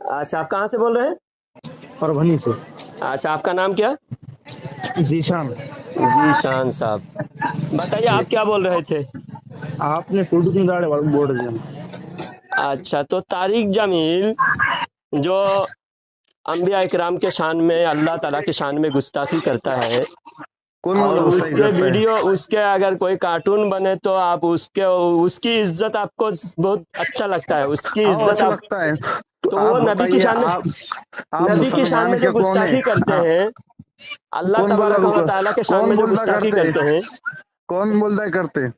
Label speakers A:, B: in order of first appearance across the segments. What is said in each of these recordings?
A: अच्छा, आप कहाँ से बोल रहे हैं?
B: परभनी से।
A: अच्छा, आपका नाम क्या?
B: जीशान।
A: जीशान साहब, बताइए
B: जी।
A: आप क्या बोल रहे थे?
B: आपने फोटो क्यों दाड़े बोल रहे हैं?
A: अच्छा, तो तारिक जमील जो अंबिया इकराम के शान में, अल्लाह ताला के शान में गुस्ताखी करता है,
B: कौन बोला
A: और
B: गुस्सा ही
A: उसके
B: करता है?
A: वीडियो, उसके अगर कोई कार्टून बने तो आप उसके, उसकी इज्जत आपको बहुत अच्छा लगता है, उसकी
B: हाँ,
A: इज्जत
B: अच्छा
A: आप,
B: लगता है। तो
A: तो
B: आप
A: वो नबी की
B: बताइए,
A: शान में,
B: आप
A: नबी की शान
B: मुसलमान
A: में जो
B: के कौन है?
A: गुस्ताखी करते
B: हाँ,
A: हैं, अल्लाह
B: कौन बोल
A: तबारक व
B: रहा,
A: तआला के शान
B: कौन
A: में जो
B: बोल रहा
A: गुस्ताखी
B: करते?
A: करते हैं,
B: कौन बोल रहा है करते?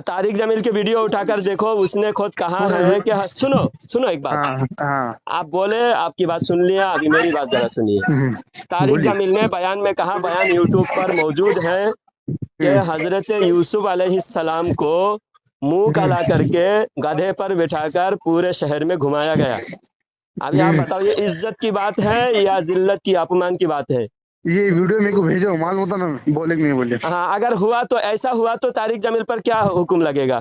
A: तारिक जमील के वीडियो उठाकर देखो, उसने खुद कहा
B: कौन
A: है कि सुनो, सुनो एक बात,
B: हाँ हाँ।
A: आप बोले, आपकी बात सुन लिया, अभी मेरी बात जरा सुनिए। तारिक
B: बोलिए।
A: जमील ने बयान में कहा, बयान यूट्यूब पर मौजूद है, कि
B: हम्म,
A: हजरत यूसुफ अलैहिस्सलाम को मुंह काला करके गधे पर बिठाकर पूरे शहर में घुमाया गया। अभी आप
B: हम्म।
A: बताओ, ये इज्जत की बात है या जिल्लत की, अपमान की बात है?
B: ये वीडियो मेरे को भेजो, मालूम होता ना बोले कि नहीं बोले।
A: हाँ, अगर हुआ तो, ऐसा हुआ तो तारिक जमील पर क्या हुक्म लगेगा?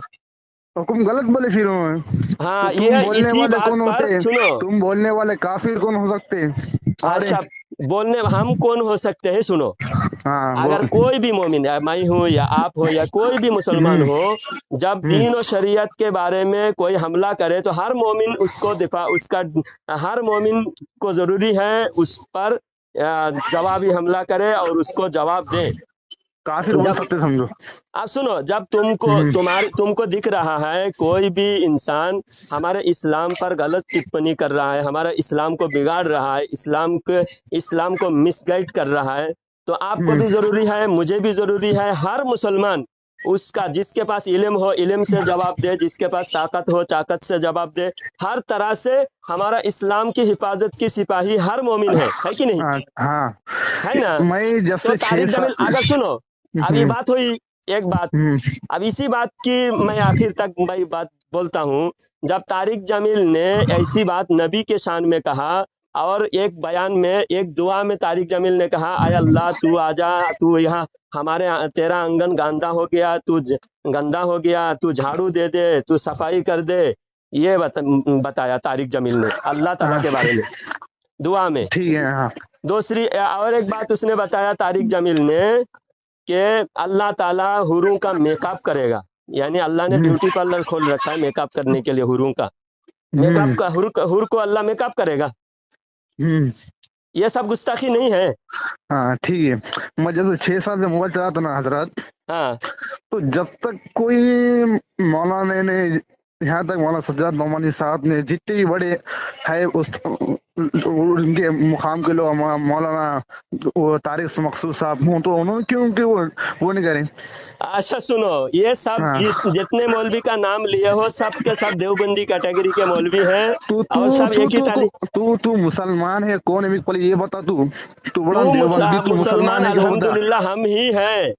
B: हुकुम गलत बोले फिर वो। तो
A: हाँ,
B: तुम
A: ये
B: बोलने
A: इसी
B: वाले
A: बात
B: कौन
A: पर
B: होते हैं?
A: सुनो।
B: तुम बोलने वाले काफिर कौन हो सकते हैं? अरे
A: अच्छा, बोलने हम कौन हो सकते हैं, सुनो।
B: हाँ वो।
A: अगर कोई भी मोमिन, या मैं हूँ या आप हो या कोई भी मुसलमान
B: हम्म,
A: हो, जब
B: हम्म,
A: दीन और शरीयत के बारे में कोई हमला करे तो हर मोमिन उसको दिफा, उसका, हर मोमिन को जरूरी है उस पर जवाबी हमला करे और उसको जवाब दे।
B: काफिर बोल
A: जब,
B: सकते समझो।
A: आप सुनो, जब तुमको दिख रहा है कोई भी इंसान हमारे इस्लाम पर गलत टिप्पणी कर रहा है, हमारे इस्लाम को बिगाड़ रहा है, इस्लाम को मिसगाइड कर रहा है, तो आपको
B: हम्म,
A: भी जरूरी है, मुझे भी जरूरी है, हर मुसलमान उसका, जिसके पास इल्म हो इल्म से जवाब दे, जिसके पास ताकत हो ताकत से जवाब दे। हर तरह से हमारा इस्लाम की हिफाजत की सिपाही हर मोमिन है कि नहीं?
B: हाँ हाँ।
A: है ना?
B: मैं जब
A: तो
B: से छह
A: तारिक जमील,
B: साल
A: अगर सुनो, अब ये
B: हम्म,
A: बात हुई, एक बात,
B: हम्म,
A: अब इसी बात की मैं आखिर तक भाई बात बोलता हूँ। जब तारिक जमील ने ऐसी बात नबी के शान में कहा, और एक बयान में, एक दुआ में तारिक जमील ने कहा, आय अल्लाह तू आजा, तू यहाँ हमारे, तेरा आंगन गंदा हो गया, गंदा हो गया, तू झाड़ू दे दे, तू सफाई कर दे। ये बताया तारिक जमील ने अल्लाह ताला
B: हाँ,
A: के बारे में दुआ में।
B: ठीक है। हाँ।
A: दूसरी और एक बात उसने बताया तारिक जमील ने, कि अल्लाह ताला हुरों का मेकअप करेगा, यानी अल्लाह ने
B: हम्म,
A: ब्यूटी पार्लर खोल रखा है मेकअप करने के लिए, हुरों का मेकअप
B: हम्म,
A: का, हुर को अल्लाह मेकअप करेगा।
B: हम्म।
A: ये सब गुस्ताखी नहीं है?
B: हाँ, ठीक है। मैं जैसे 6 साल से मोबाइल चलाता ना हजरत,
A: हाँ,
B: तो जब तक कोई मौलाना ने, यहाँ तक मौलाना सज्जाद नोमानी साहब ने, जितने भी बड़े है उस उनके मुकाम के लोग, मौलाना वो तारिक मकसूद साहब हूँ, तो उन्होंने क्यों कि वो नहीं करें?
A: अच्छा सुनो, ये सब
B: हाँ।
A: जितने मौलवी का नाम लिए हो, सब के सब देवबंदी कैटेगरी के मौलवी हैं,
B: तू तू
A: और सब
B: तू
A: एक ही
B: तू
A: थाली।
B: तू मुसलमान है कौन है? पहले ये बता। तू तू बड़ा देवबंदी, तू
A: मुसलमान
B: मुसलमान है क्यों बता?
A: अल्हम्दुलिल्लाह हम ही हैं।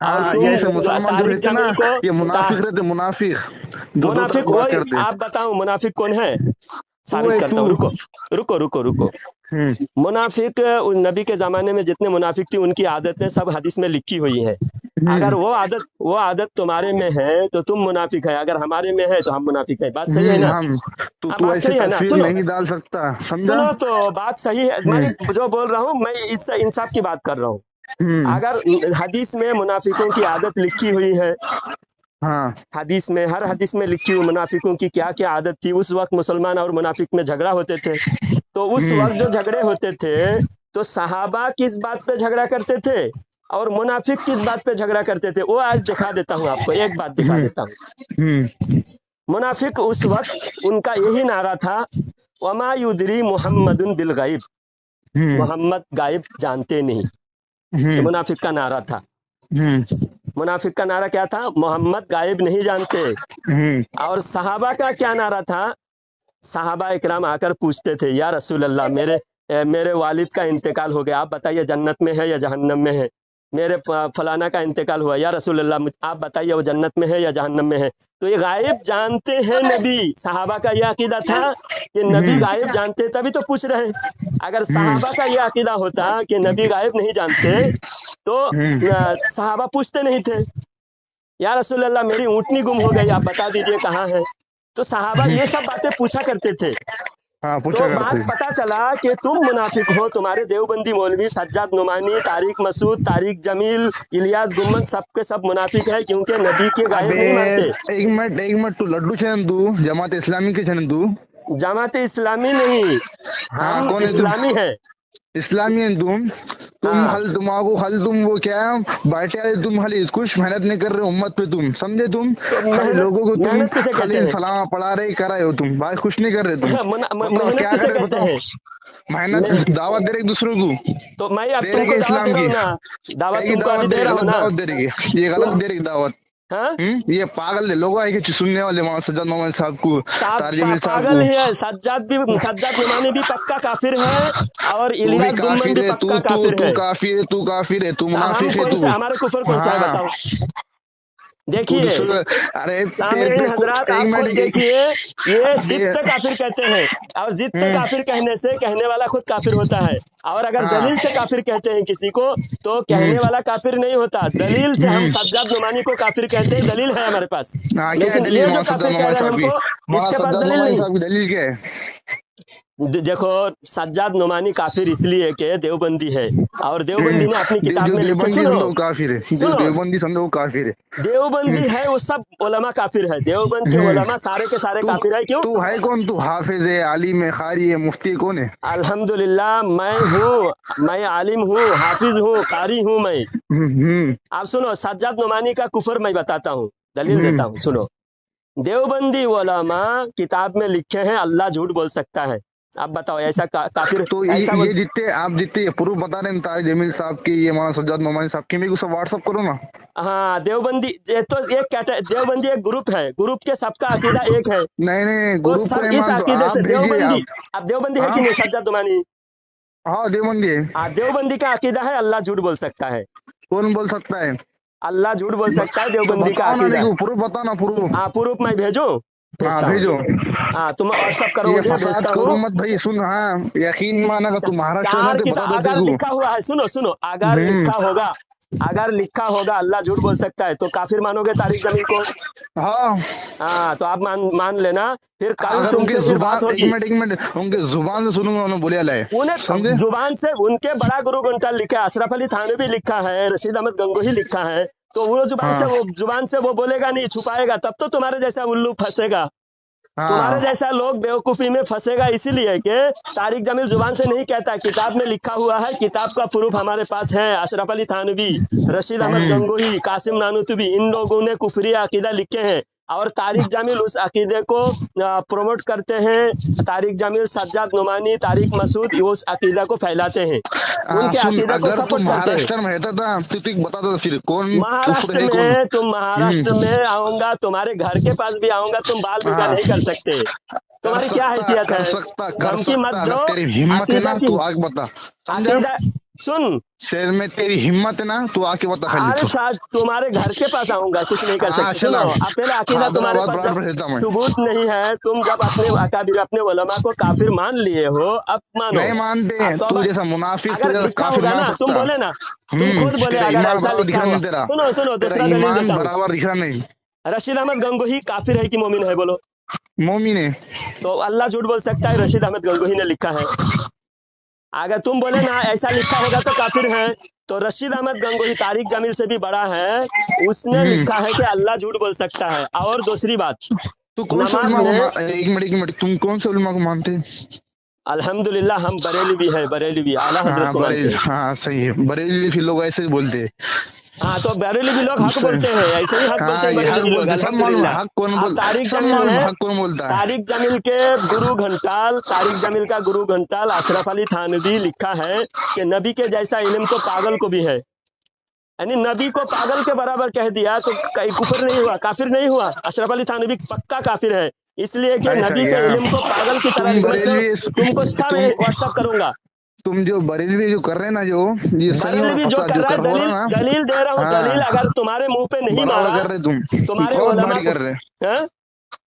A: और
B: हाँ, ये ऐसे
A: तुम
B: मुसलमान जो
A: तारिक
B: रहते ना,
A: जमील को
B: ये मुनाफिक रहते, मुनाफिक जो दो तरह
A: मुनाफिक,
B: की बात
A: वही
B: करते।
A: आप बताओ मुनाफिक कौन है,
B: तू
A: साबित
B: है
A: करता
B: तू।
A: हूँ, रुको रुको रुको रुको।
B: हम्म,
A: मुनाफिक, उस नबी के जमाने में जितने मुनाफिक थी, उनकी आदतें सब हदीस में लिखी हुई है। अगर
B: हम्म,
A: वो आदत तुम्हारे में है तो तुम मुनाफिक है, अगर हमारे में है तो हम मुनाफिक है। बात सही है ना?
B: हम। तू
A: हाँ,
B: तू
A: बात
B: ऐसे
A: सही है ना?
B: तस्वीर
A: सुनो,
B: नहीं डाल सकता, समझा?
A: सुनो, तो बात सही है, मैं
B: हम्म,
A: जो बोल रहा हूँ, मैं इस इंसाफ की बात कर रहा हूँ।
B: हम्म,
A: अगर हदीस में मुनाफिकों की आदत लिखी हुई है,
B: हाँ,
A: हदीस में, हर हदीस में लिखी हुई मुनाफिकों की क्या क्या आदत थी, उस वक्त मुसलमान और मुनाफिक में झगड़ा होते थे, तो उस
B: हम्म,
A: वक्त जो झगड़े होते थे, तो सहाबा किस बात पे झगड़ा करते थे और मुनाफिक किस बात पे झगड़ा करते थे, वो आज दिखा देता हूँ आपको, एक बात दिखा
B: हम्म,
A: देता हूँ।
B: हम्म,
A: मुनाफिक उस वक्त उनका यही नारा था, वमा युदरी मुहम्मदुन बिल गायब,
B: हम्म,
A: मोहम्मद गायब जानते नहीं, ये
B: हम्म,
A: मुनाफिक का नारा था।
B: हम्म,
A: मुनाफिक का नारा क्या था? मोहम्मद गायब नहीं जानते।
B: हम्म,
A: और सहाबा का क्या नारा था? सहाबा इकराम आकर पूछते थे, या रसूल अल्लाह, मेरे वालिद का इंतकाल हो गया, आप बताइए जन्नत में है या जहन्नम में है। मेरे फलाना का इंतकाल हुआ, या रसूल अल्लाह आप बताइए वो जन्नत में है या जहन्नम में है। तो ये गायब जानते हैं नबी, सहाबा का यह अकीदा था कि नबी
B: हम्म,
A: गायब जानते, तभी तो पूछ रहे हैं। अगर
B: हम्म,
A: सहाबा का यह अकीदा होता कि नबी गायब नहीं जानते, तो
B: हम्म,
A: सहाबा पूछते नहीं थे, या रसूल अल्लाह मेरी ऊँटनी गुम हो गई, आप बता दीजिए कहाँ है। तो सहाबा ये सब बातें पूछा करते थे।
B: हाँ
A: तो
B: पूछा
A: बात
B: करते।
A: पता चला कि तुम मुनाफिक हो, तुम्हारे देवबंदी मौलवी सज्जाद नुमानी, तारिक मसूद, तारिक जमील, इलियास गुम्मन सबके सब मुनाफिक है, क्योंकि नबी के गायब
B: अबे
A: नहीं मानते।
B: एक मिनट, तू लड्डू छे तू जमात इस्लामी के छे तू?
A: जमात इस्लामी नहीं,
B: हाँ
A: हम
B: कौन है तू?
A: इस्लामी है।
B: इस्लामी है तुम
A: हाँ
B: हल तुम्हारा हल तुम वो क्या बैठे, तुम खाली कुछ मेहनत नहीं कर रहे उम्मत पे, तुम समझे? तुम
A: तो
B: खाली
A: मेहनत,
B: लोगों को तुम
A: मेहनत किसे कहते
B: खाली
A: हैं?
B: सलाम पढ़ा रहे कर रहे हो, तुम भाई कुछ नहीं कर रहे तुम। बताओ
A: मेहनत
B: क्या
A: किसे
B: कर रहे हो,
A: कहते
B: बताओ।
A: हैं?
B: मेहनत
A: मैं
B: दावत दे रहे एक दूसरे को,
A: तो मैं अब
B: दे रहे
A: तुमको
B: के
A: दावत दे
B: इस्लाम
A: रहा
B: की।
A: हूँ ना, दावत
B: कहीं की
A: तुमको
B: दावत
A: अभी
B: दे
A: दे
B: रही,
A: रहा हूँ
B: गलत
A: ना।
B: दावत दे रही है, ये गलत
A: तुम
B: दे रही दावत।
A: हाँ
B: ये पागल लोग है कि सुनने वाले वहां सज्जाद मोहम्मद साहब को, तारजमील साहब
A: पागल
B: को।
A: ही है। सज्जाद नुमानी भी पक्का काफिर है, और
B: तू भी
A: इलियास गुम्मन
B: काफिर
A: भी
B: है,
A: पक्का
B: तू
A: काफिर है।
B: काफिर है, तू काफिर है, तू
A: हम
B: मुनाफिक है
A: कौन
B: तू।
A: सा, हमारे कुफर कौन सा है
B: हाँ
A: बताओ?
B: तू
A: देखिए
B: दूसरे अरे तेरे
A: सामईन
B: पे
A: हजरात,
B: एक
A: आप खुद
B: मिनट
A: देखिए, ये जिद
B: दे।
A: पे काफिर कहते हैं, और जिद पे
B: हम्म,
A: काफिर कहने से कहने वाला खुद काफिर होता है। और अगर
B: हाँ
A: दलील से काफिर कहते हैं किसी को, तो
B: हम्म,
A: कहने वाला काफिर नहीं होता। दलील से हम
B: हम्म,
A: सज्जाद नुमानी को काफिर कहते हैं, दलील है हमारे पास।
B: हाँ क्या है
A: लेकिन
B: दलील
A: ये जो
B: मोहम्मद सज्जाद
A: काफिर कह
B: मोहम्मद
A: रहे हैं
B: साहब की?
A: हमको,
B: मौलाना
A: इसके पास
B: सज्जाद
A: दलील
B: मोहम्मद
A: नहीं।
B: साहब की दलील क्या है?
A: देखो, सज्जाद नुमानी काफिर इसलिए कि देवबंदी है, और देवबंदी ने अपनी किताब
B: जो
A: में लिखे,
B: देवबंदी
A: सुनो
B: समझो वो काफिर है, जो
A: सुनो,
B: देवबंदी समझो वो काफिर है।
A: देवबंदी है वो सब उलमा काफिर है, देवबंद के
B: हम्म,
A: उलमा सारे के सारे
B: तू
A: काफिर है। क्यों?
B: तू है कौन? तू हाफिज है, आलिम है, कारी है, मुफ्ती है, कौन है?
A: अल्हम्दुलिल्लाह मैं हूँ, मैं आलिम हूँ, हाफिज हूँ, कारी हूँ मैं।
B: हम्म,
A: आप सुनो, सज्जाद नुमानी का कुफर मैं बताता हूँ, दलील
B: हम्म,
A: देता हूँ, सुनो। देवबंदी उलमा किताब में लिखे हैं अल्लाह झूठ बोल सकता है। आप बताओ ऐसा काफिर
B: तो
A: ऐसा
B: ये जितने आप जितने प्रूफ बता रहे हैं तारिक जमील साहब की, ये मौलाना सज्जाद मोहम्मद साहब की, मेरे को सब व्हाट्सअप करो ना।
A: हाँ देवबंदी तो एक देवबंदी एक ग्रुप है, ग्रुप के सबका अकीदा एक है।
B: नहीं नहीं
A: वो
B: ग्रुप को
A: सब
B: नहीं
A: इस
B: मान, तो
A: अकीदे
B: आप
A: से
B: भेजिए
A: देवबंदी,
B: आप।
A: अब देवबंदी है
B: हाँ
A: कि नहीं सज्जाद नुमानी?
B: हाँ देवबंदी है।
A: देवबंदी का अकीदा है अल्लाह झूठ बोल सकता है,
B: कौन बोल सकता है?
A: अल्लाह झूठ बोल सकता है,
B: तो
A: देवबंदी का
B: बताओ ना,
A: अकीदा।
B: देखो प्रूफ बताओ ना, प्रूफ।
A: प्रूफ मैं भेजूं?
B: हाँ
A: भेजता हूँ।
B: भेजो।
A: तुम व्हाट्सअप करो
B: ये
A: मुझे,
B: फसाद
A: भेजता
B: करो
A: हूँ।
B: मत भाई, सुन, हाँ यकीन माना तू महाराष्ट्र में
A: चार
B: तो बता
A: किताब
B: देते
A: अगर
B: को।
A: लिखा हुआ है, सुनो सुनो, अगर
B: हम्म,
A: लिखा होगा, अगर लिखा होगा अल्लाह झूठ बोल सकता है, तो काफिर मानोगे तारिक जमील को?
B: हाँ
A: तो आप मान लेना। फिर कल
B: अगर उनके
A: तुमसे फिर बात
B: जुबान,
A: होगी।
B: एक मिनट उनके जुबान से सुनूंगा उन्होंने बोलिया लाए,
A: उन्हें
B: समझे?
A: जुबान से उनके बड़ा गुरु घंटा लिखा है, अशरफ अली थानवी लिखा है, रशीद अहमद गंगोही लिखा है। तो वो
B: हाँ
A: जुबान से वो बोलेगा नहीं, छुपाएगा, तब तो तुम्हारे जैसा उल्लू फंसेगा, तुम्हारे
B: हाँ।
A: जैसा लोग बेवकूफी में फंसेगा। इसीलिए कि तारिक जमील जुबान से नहीं कहता, किताब में लिखा हुआ है, किताब का प्रूफ हमारे पास है। अशरफ अली थानवी, रशीद अहमद
B: हम्म,
A: गंगोही, कासिम नानूतवी, इन लोगों ने कुफरी अकीदा लिखे हैं, और तारिक जमील उस अकीदे को प्रमोट करते हैं। तारिक जमील, सज्जाद नुमानी, तारिक मसूद उस अकीदा को फैलाते हैं, उनके
B: सुन,
A: अकीदा को
B: अगर तू
A: सपोर्ट करते हैं।
B: महाराष्ट्र में रहता था तो तू बता दो फिर कौन कुफर
A: महाराष्ट्र
B: है कौन।
A: में, तुम महाराष्ट्र
B: हम्म,
A: में आऊंगा, तुम्हारे घर के पास भी आऊंगा, तुम बाल बिका
B: हाँ
A: नहीं कर सकते। तुम्हारी क्या हैसियत
B: कर
A: है?
B: सकता कर
A: धमकी मत
B: सकता, अगर
A: दो।
B: तेरी हिम्मत है
A: अकीदा
B: ना
A: की
B: तो आगे बता, समझा?
A: अकीदा सुन,
B: शहर में तेरी हिम्मत है ना तो आके बता खाली
A: अरे
B: तो।
A: शायद तुम्हारे घर के पास आऊंगा, कुछ नहीं कर
B: हाँ
A: सकते। सुनो,
B: चला,
A: अब पहले अकीदा तुम्हारे
B: हैदराबाद
A: पास
B: बराबर
A: जब
B: रहता मैं।
A: सबूत नहीं है, तुम जब अपने अकाबिर, अपने उलमा को काफिर मान लिए हो, अब मानो।
B: नहीं मानते,
A: तो
B: तू
A: अब
B: जैसा मुनाफिक, तू
A: अगर
B: जैसा
A: लिखा
B: काफिर
A: होगा
B: मान
A: ना, तुम
B: सकता।
A: बोले ना, तुम खुद बोले
B: तेरा
A: अगर
B: ईमान
A: ऐसा
B: बराबर दिख
A: लिखा
B: रहा
A: हुआ।
B: नहीं तेरा,
A: सुनो सुनो,
B: तेरा
A: दूसरा दलील
B: ईमान
A: देता हूँ।
B: बराबर दिख रहा नहीं।
A: रशीद अहमद गंगोही काफिर है कि मोमिन है, बोलो?
B: मोमिन है।
A: तो अल्लाह झूठ बोल सकता है, रशीद अहमद गंगोही ने लिखा है। अगर तुम बोले ना ऐसा लिखा होगा तो काफिर है, तो रशीद अहमद गंगोही तारिक जमील से भी बड़ा है, उसने
B: हम्म,
A: लिखा है कि अल्लाह झूठ बोल सकता है। और दूसरी बात,
B: तू कौन से
A: नमाज
B: उलमा को
A: में,
B: एक मिनट तुम कौन से उलमा को मानते?
A: अल्हम्दुलिल्लाह हम बरेली भी है, बरेली भी आला हजरत
B: हाँ
A: को मानते
B: बरेली,
A: हैं।
B: हाँ सही है, बरेली फिर लोग ऐसे ही बोलते हैं।
A: तो बरेली भी लोग हक
B: सही।
A: बोलते हैं, ऐसे ही हक बोलते
B: हाँ
A: हैं
B: ये
A: बरेली
B: हक
A: भी लोग,
B: बोलते, सब मालूम है
A: अल्हम्दुलिल्लाह।
B: हक कौन
A: अब
B: बोल,
A: तारिक
B: सब
A: जमील
B: मालूम
A: है,
B: है हक कौन बोलता है।
A: तारिक जमील के गुरु घंटाल, तारिक जमील का गुरु घंटाल अशरफ अली थानवी लिखा है कि नबी के जैसा इल्म तो पागल को भी है, यानी नबी को पागल के बराबर कह दिया, तो कहीं कुफर नहीं हुआ, काफिर नहीं हुआ। अशरफ अली थानवी पक्का काफिर है, इसलिए कि
B: ऐसा
A: नबी के
B: क्या?
A: इल्म को पागल की तरह
B: तुम
A: लिखा। तुमको
B: बरेलवी,
A: सब व्हाट्सअप करूंगा।
B: तुम जो बरेलवी जो कर रहे हैं ना, जो ये सही और
A: बरेलवी जो
B: फसाद
A: कर
B: जो
A: रहा है,
B: कर रहा
A: दलील
B: ना,
A: दलील दे रहा हूँ, दलील
B: हाँ
A: अगर तुम्हारे मुंह पे नहीं
B: बराबर
A: मारा,
B: कर रहे तुम
A: तुम्हारे
B: बहुत
A: उलमा
B: भारी
A: को,
B: कर रहे,
A: हैं?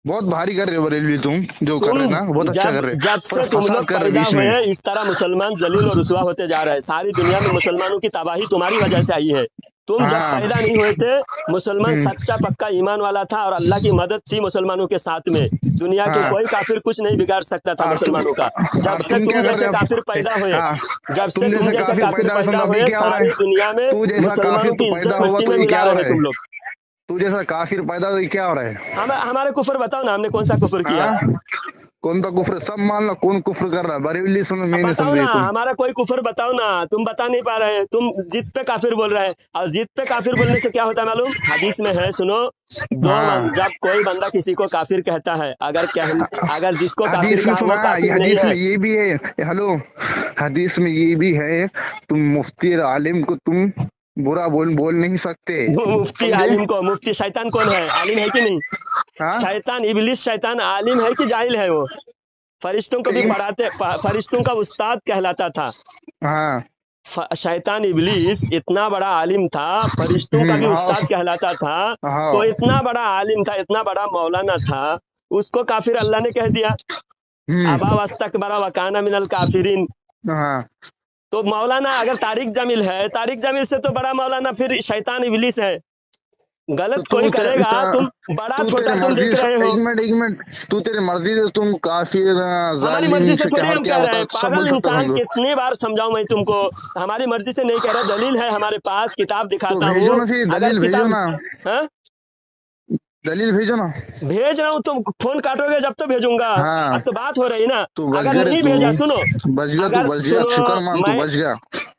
B: बहुत भारी कर रहे हो बरेलवी, तुम जो कर रहे
A: तुम
B: ना बहुत अच्छा कर
A: जब
B: रहे,
A: जब
B: पर
A: से तुम
B: फसाद
A: लोग
B: कर रहे
A: पैदा
B: बीच
A: हुए
B: में।
A: हैं, इस तरह मुसलमान जलील और रुसवा होते जा रहे हैं। सारी दुनिया में मुसलमानों की तबाही तुम्हारी वजह से आई है। तुम जब
B: हाँ
A: पैदा नहीं हुए थे, मुसलमान सच्चा पक्का ईमान वाला था और अल्लाह की मदद थी मुसलमानों के साथ में। दुनिया के
B: हाँ
A: कोई काफिर कुछ नहीं बिगाड़ सकता था
B: और तुम
A: मुसलमानों का। जब
B: और
A: से
B: तुम
A: तुम
B: क्या कर
A: जैसे
B: रहे
A: काफिर
B: हो?
A: पैदा हुए,
B: हाँ
A: जब से
B: तुम
A: तुम
B: जैसा
A: जैसे
B: काफिर
A: काफिर
B: पैदा
A: पैदा
B: हुआ, अभी
A: हुए,
B: क्या हो रहा
A: सारी
B: है?
A: दुनिया में
B: तू जैसा काफिर
A: मुसलमानों
B: तो
A: की
B: पैदा
A: इज्जत
B: हुआ
A: मिट्टी
B: तो
A: में
B: ये क्या
A: मिला
B: हो
A: रहे
B: रहा है?
A: तुम लोग।
B: तू जैसा काफिर पैदा हुआ, ये क्या हो रहा है?
A: हमारे कुफर बताओ ना, हमने कौन सा कुफर किया?
B: हाँ कौन सा कुफ्र? सब मान लो, कौन कुफ्र कर रहा है? बरेली सुनो, मैं
A: अब
B: नहीं
A: बताओ
B: समझ
A: ना,
B: रही तुम।
A: हमारा कोई कुफर बताओ ना। तुम बता नहीं पा रहे, तुम जिद पे काफिर बोल रहे हैं। और जिद पे काफिर बोलने से क्या होता है मालूम? हदीस में है, सुनो।
B: हाँ
A: जब कोई बंदा किसी को काफिर कहता है, अगर जिसको काफिर
B: हदीस में
A: कहा
B: सुना,
A: वो
B: ये
A: काफिर नहीं
B: हदीस
A: है।
B: में ये भी है, हेलो, हदीस में ये भी है, तुम मुफ्ती और आलिम को तुम बुरा बोल नहीं सकते,
A: मुफ्ती
B: समझे?
A: आलिम को, मुफ्ती शैतान कौन है? आलिम है कि नहीं?
B: हाँ
A: शैतान, इबलिस शैतान आलिम है कि जाहिल है? वो फरिश्तों को भी
B: एक
A: पढ़ाते, फरिश्तों का उस्ताद कहलाता था।
B: हाँ
A: शैतान इबलीस इतना बड़ा आलिम था, फरिश्तों का भी
B: हाँ
A: उस्ताद कहलाता था। तो
B: हाँ
A: इतना बड़ा आलिम था, इतना बड़ा मौलाना था, उसको काफिर अल्लाह ने कह दिया। अबा वस्तकबरा वकाना मिनल काफिरीन।
B: हाँ
A: तो मौलाना अगर तारिक जमील है, तारिक जमील से तो बड़ा मौलाना फिर शैतान इबलीस है।
B: तो
A: गलत
B: तू
A: कोई करेगा, तुम बड़ा
B: तू तेरे
A: छोटा तुम
B: मर्जी
A: देख
B: से,
A: रहे हो।
B: एक मिनट, तू तेरे मर्जी से तुम काफिर
A: हमारी
B: जालिम
A: मर्जी से
B: से
A: थोड़ी
B: क्या
A: हम
B: क्या
A: कह रहे
B: होता
A: हैं,
B: है सब
A: पागल
B: बोल सकते
A: इंसान,
B: समझो।
A: कितनी बार समझाऊं मैं तुमको? हमारी मर्जी से नहीं कह रहा, दलील है हमारे पास, किताब
B: तो
A: दिखाता
B: भेजो
A: हूँ।
B: ना, फिर
A: अगर
B: दलील भेजो
A: किताब,
B: ना,
A: हाँ
B: दलील भेजो ना।
A: भेज रहा हूँ, तुम फोन काटोगे जब तो भेजूंगा।
B: हाँ
A: अब तो बात हो रही ना।
B: तू बच
A: अगर
B: गया रे,
A: नहीं
B: तू
A: भेजा, सुनो,
B: बच गया, तू
A: अगर
B: बच गया,
A: सुनो,
B: शुक्र मान, तू
A: मैं
B: बच गया।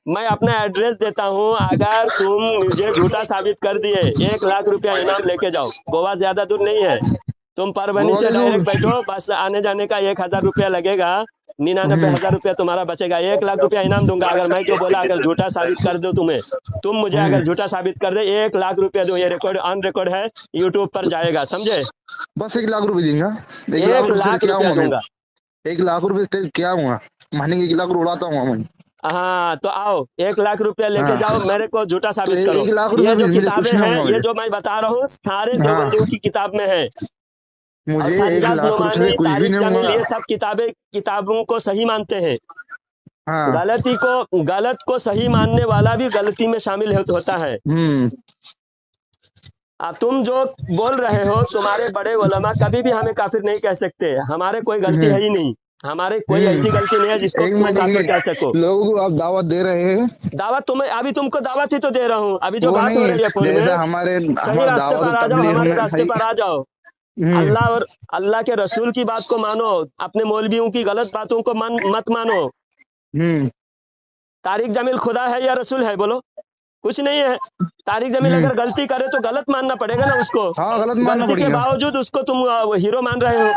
A: मैं अपना एड्रेस देता हूँ। अगर तुम मुझे झूठा साबित कर दिए, 1 लाख रुपया इनाम लेके जाओ। गोवा ज्यादा दूर नहीं है, तुम परभनी
B: गोवा
A: से
B: के
A: डायरेक्ट
B: दूर।
A: बैठो, बस आने जाने का 1,000 रुपया लगेगा। 99,000 रुपया तुम्हारा बचेगा। 1 लाख रुपया इनाम दूंगा अगर मैं जो बोला अगर झूठा साबित कर दो तुम्हें। तुम मुझे अगर झूठा साबित कर दे, 1 लाख रुपया दो। ये रिकॉर्ड ऑन रिकॉर्ड है, यूट्यूब पर जाएगा, समझे?
B: बस 1 लाख रुपए देंगे। 1 लाख
A: एक
B: रुपए से
A: लाख
B: क्या
A: रुपया
B: हुआ मैं?
A: दूंगा।
B: 1 लाख रुपए से क्या हुआ? महीने के 1 लाख उड़ाता हूँ मैं।
A: हाँ तो आओ, 1 लाख रुपया लेके
B: हाँ
A: जाओ, मेरे को झूठा
B: तो
A: साबित करो।
B: 1 लाख रुपए
A: ये जो
B: मुझे
A: किताबें
B: कुछ नहीं
A: हैं,
B: होगा
A: ये
B: मुझे।
A: जो मैं बता रहा हूँ, सारे
B: हाँ
A: देवबंदियों की किताब में है। और
B: मुझे एक
A: सज्जाद
B: लाख रुपए से
A: नोमानी,
B: कुछ भी
A: तारिक
B: नहीं
A: जमील,
B: होगा।
A: ये सब किताबों को सही मानते हैं।
B: हाँ
A: गलत को सही मानने वाला भी गलती में शामिल होता है। अब तुम जो बोल रहे हो, तुम्हारे बड़े उलमा कभी भी हमें काफिर नहीं कह सकते। हमारे कोई गलती है ही नहीं, हमारे कोई ऐसी गलती नहीं है जिसको
B: एक
A: तुम
B: मिनट, एक
A: काफिर कह
B: मिनट,
A: सको।
B: लोगों को आप दावत दे रहे हैं?
A: दावत तुम्हें, अभी तुमको दावत ही तो दे रहा हूँ। अभी जो
B: वो
A: बात हो
B: नहीं,
A: रही है फोन में,
B: जैसा हमारे
A: सही
B: हमारा
A: रास्ते पर
B: दावत
A: आ जाओ,
B: तबलीग
A: हमारे
B: में
A: रास्ते पर आ जाओ।
B: हम्म,
A: अल्लाह और अल्लाह के रसूल की बात को मानो, अपने मौलवियों की गलत बातों को मत मानो।
B: हम्म,
A: तारिक जमील खुदा है या रसूल है? बोलो, कुछ नहीं है। तारिक जमील
B: हम्म।
A: अगर गलती करे तो गलत मानना पड़ेगा ना उसको।
B: हाँ गलत मानना
A: गलती के
B: पड़ेगा।
A: बावजूद उसको तुम हीरो मान रहे हो।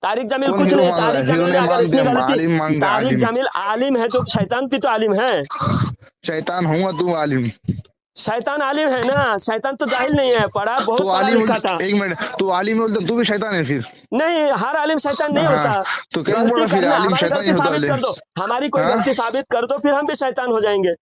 A: तारिक जमील
B: कौन
A: कुछ
B: हीरो
A: नहीं।
B: मान रहा
A: तारिक
B: है? हीरो
A: जमील ने
B: नहीं
A: अगर
B: मानते
A: इतनी
B: हम,
A: गलती,
B: आलिम मानते हैं,
A: तारिक
B: आलिम।
A: जमील आलिम है तो शैतान भी तो आलिम है।
B: शैतान हुआ तू आलिम?
A: शैतान आलिम है ना, शैतान तो जाहिल नहीं है,
B: तू
A: बहुत पढ़ा
B: आलिम
A: लिखा था।
B: एक मिनट, तू आलिम बोलते तू भी शैतान है फिर?
A: नहीं, हर आलिम शैतान नहीं
B: हाँ
A: होता।
B: तो क्या बोल
A: गलती
B: रहा फिर?
A: करना,
B: आलिम
A: हमारी
B: शैतान ही
A: गलती
B: होता
A: साबित
B: है?
A: कर दो, हमारी कोई
B: हाँ
A: गलती साबित कर दो, फिर हम भी शैतान हो जाएंगे।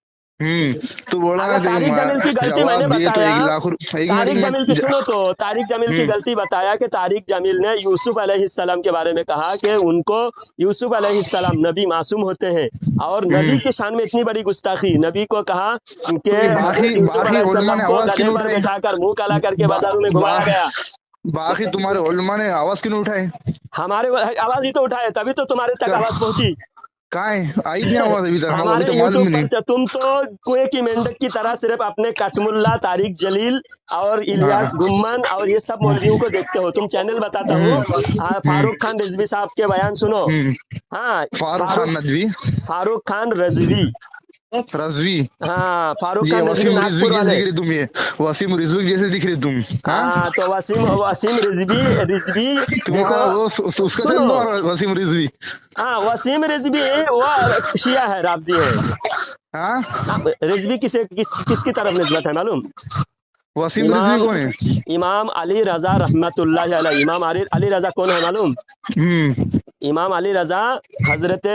B: तू बोला ना
A: अगर तारिक जमील की गलती मैंने
B: जवाब दिए तो
A: बताया,
B: 1 लाख एक मिनट,
A: तारिक जमील की सुनो तो, तारिक जमील की
B: हम्म,
A: गलती बताया कि तारिक जमील ने यूसुफ अलैहिस्सलाम के बारे में कहा कि उनको, यूसुफ अलैहिस्सलाम नबी मासूम होते हैं, और नबी की शान में इतनी बड़ी गुस्ताखी। नबी को कहा कि
B: तो ये
A: हजरत
B: बाकी
A: यूसुफ
B: बाकी उलमा
A: अलैहिस्सलाम
B: ने
A: को
B: आवाज क्यों
A: गधे
B: नहीं
A: पर
B: उठाई?
A: बैठाकर मुंह काला करके
B: बा,
A: बाजारों में
B: बा,
A: घुमाया गया।
B: बाकी तुम्हारे उलमा ने आवाज क्यों नहीं उठाई?
A: हमारे आवाज ही तो उठाए, तभी तो तुम्हारे तक आवाज पहुंची।
B: कहाँ है? आई नहीं आवाज अभी तक? हम अभी
A: हमारे
B: तो मालूम
A: यूट्यूब
B: ही नहीं।
A: पर तुम तो कुएं की मेंढक की तरह सिर्फ अपने कटमुल्ला, तारिक जलील और इलियास
B: हाँ
A: गुम्मन और ये सब मौलवियों को देखते हो। तुम चैनल बताता हूँ, फारूक खान रिजवी साहब के बयान सुनो। हाँ,
B: फारूक खान नदवी,
A: फारूक खान रजवी,
B: रजवी,
A: हाँ फारूक
B: ये
A: खान रजवी,
B: वसीम रिजवी
A: नागपुर
B: जैसे
A: वाले।
B: दिख रही तुम, ये वसीम रिजवी जैसे दिख रही तुम। हाँ
A: हाँ तो वसीम रिजवी देखो,
B: तुम्हारा वो उसका चैनल,
A: सुनो,
B: तुम्हारा वसीम रिजवी।
A: हाँ वसीम रिजवी वो शिया है, राफजी है।
B: हाँ
A: रिजवी किसकी तरफ निस्बत है मालूम?
B: वसीम रिजवी कौन है?
A: इमाम अली रजा रहमतुल्लाह अलैह। इमाम अली रजा कौन है मालूम? इमाम अली रजा हजरत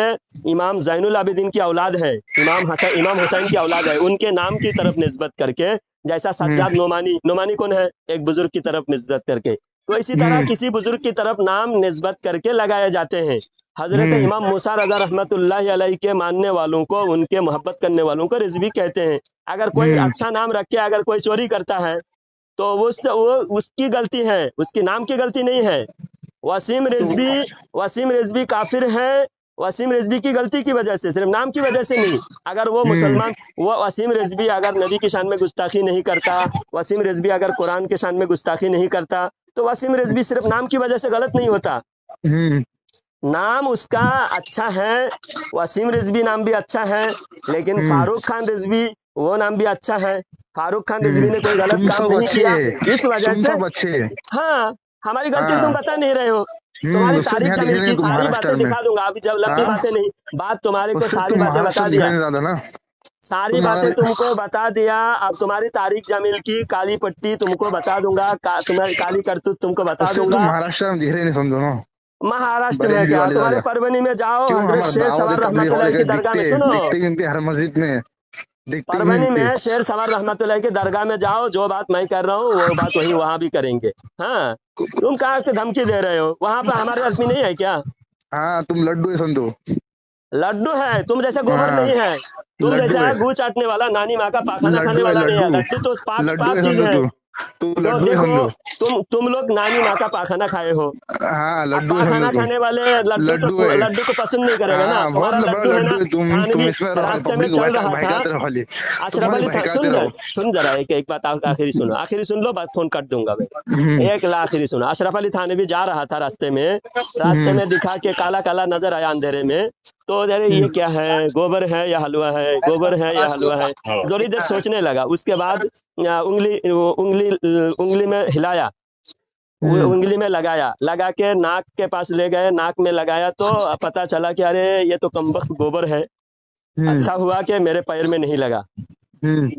A: इमाम ज़ैनुल आबिदीन की औलाद है, इमाम हुसैन की औलाद है। उनके नाम की तरफ निस्बत करके, जैसा सज्जाद नोमानी कौन है? एक बुजुर्ग की तरफ निस्बत करके। तो इसी तरह किसी बुजुर्ग की तरफ नाम निस्बत करके लगाए जाते हैं। हजरत इमाम मूसा रजा रहमतुल्लाहि अलैहि के मानने वालों को, उनके मोहब्बत करने वालों को रिजवी कहते हैं। अगर कोई अच्छा नाम रख के अगर कोई चोरी करता है तो वो उसकी गलती है, उसकी नाम की गलती नहीं है। वसीम रिजवी काफिर है, वसीम रिजवी की गलती की वजह से, सिर्फ नाम की वजह से नहीं। अगर वो मुसलमान, वो वसीम रिजवी अगर नबी की शान में गुस्ताखी नहीं करता, वसीम रिजवी अगर कुरान के शान में गुस्ताखी नहीं करता, तो वसीम रिजवी सिर्फ नाम की वजह से गलत नहीं होता। नाम उसका अच्छा है, वसीम रिजवी नाम भी अच्छा है, लेकिन फारूक खान रिजवी वो नाम भी अच्छा है। फारूक खान रिजवी ने कोई गलत काम नहीं किया, इस वजह से। हाँ, हमारी गलती तुम बता नहीं रहे हो। तुम्हारी तारीख जमील की सारी बातें दिखा दूंगा, अभी जब लंबी बातें नहीं, बात तुम्हारे को सारी बातें बता दिया, सारी बातें तुमको बता दिया। अब तुम्हारी तारीख जमील की काली पट्टी तुमको बता दूंगा, तुम्हारी काली करतूत तुमको बता दूंगा।
B: महाराष्ट्र में दिख रहे नहीं, समझो ना।
A: महाराष्ट्र में क्या, तुम्हारे परवनी में जाओ, हजरत शेर सवार रहमतुल्लाह की दरगाह में, सुनो,
B: हर मस्जिद में
A: परवनी में शेर सवार रहमतुल्लाह की दरगाह में जाओ, जो बात मैं कर रहा हूँ वो बात वही वहाँ भी करेंगे। हाँ, तुम कहाँ के धमकी दे रहे हो? वहाँ पे हमारे आदमी नहीं है क्या?
B: हाँ, तुम लड्डू है संतो,
A: लड्डू है, तुम जैसे गोबर नहीं है, तुम जैसा गू चाटने वाला, नानी माँ का पाखाना खाने वाला नहीं है। लड्डू तो पाक चीज है। तो देखो, तुम लोग नानी माँ का पाखाना खाए हो।
B: हाँ, लड्डू
A: पाखाना खाने वाले लड्डू को पसंद नहीं करेगा ना। हमारा लड्डू है ना, रास्ते में चल रहा था अशरफ अली थान, सुन जरा एक बात आखिरी सुनो, आखिरी सुन लो, बात फोन काट दूंगा मैं। एक आखिरी सुनो, अशरफ अली थानवी जा रहा था रास्ते में दिखा के काला काला नजर आया अंधेरे में, तो अरे ये क्या है, गोबर है या हलवा है, गोबर है या हलवा है, थोड़ी देर सोचने लगा। उसके बाद उंगली में हिलाया, उंगली में लगा के नाक के पास ले गए, नाक में लगाया तो पता चला कि अरे ये तो कमबख्त गोबर है। अच्छा हुआ कि मेरे पैर में नहीं लगा।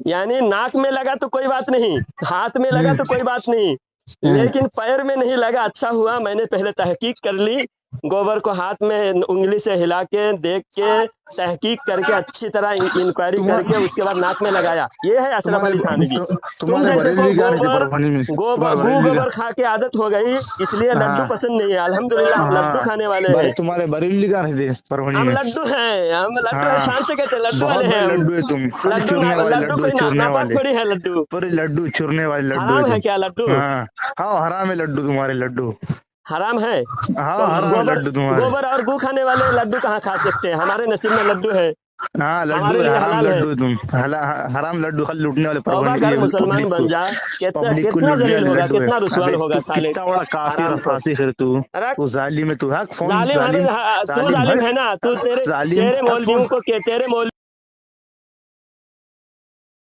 A: यानी नाक में लगा तो कोई बात नहीं, हाथ में लगा तो कोई बात नहीं, लेकिन पैर में नहीं लगा। अच्छा हुआ मैंने पहले तहकीक कर ली, गोबर को हाथ में उंगली से हिला के देख के तहकीक करके अच्छी तरह इंक्वायरी करके उसके बाद नाक में लगाया। ये है अशरफ अली थानवी। तुम जैसे को गोबर खा के आदत हो गई, इसलिए लड्डू पसंद नहीं है। अल्हम्दुलिल्लाह हम लड्डू खाने वाले हैं।
B: तुम्हारे बरेली का
A: हम लड्डू हैं, हम लड्डू है, शान से कहते हैं लड्डू वाले हैं। लड्डू कोई नापाक थोड़ी है। लड्डू
B: चुरने वाले लड्डू
A: हराम है क्या? लड्डू
B: हाँ हराम है, लड्डू तुम्हारे लड्डू
A: हराम है।
B: हाँ,
A: गोबर और गू खाने वाले लड्डू कहाँ खा सकते हैं? हमारे नसीब में लड्डू है।
B: हाँ, लड्डू हराम लड्डू, तुम हराम लड्डू खाली लूटने वाले।
A: अगर मुसलमान बन जा, कितना जलील होगा, कितना रुसवान होगा साले।
B: कितना बड़ा काफिर फांसी फिर तू उस जालिम में, तू
A: जालिम है ना, तू तेरे मौलवियों को, तेरे मौलवी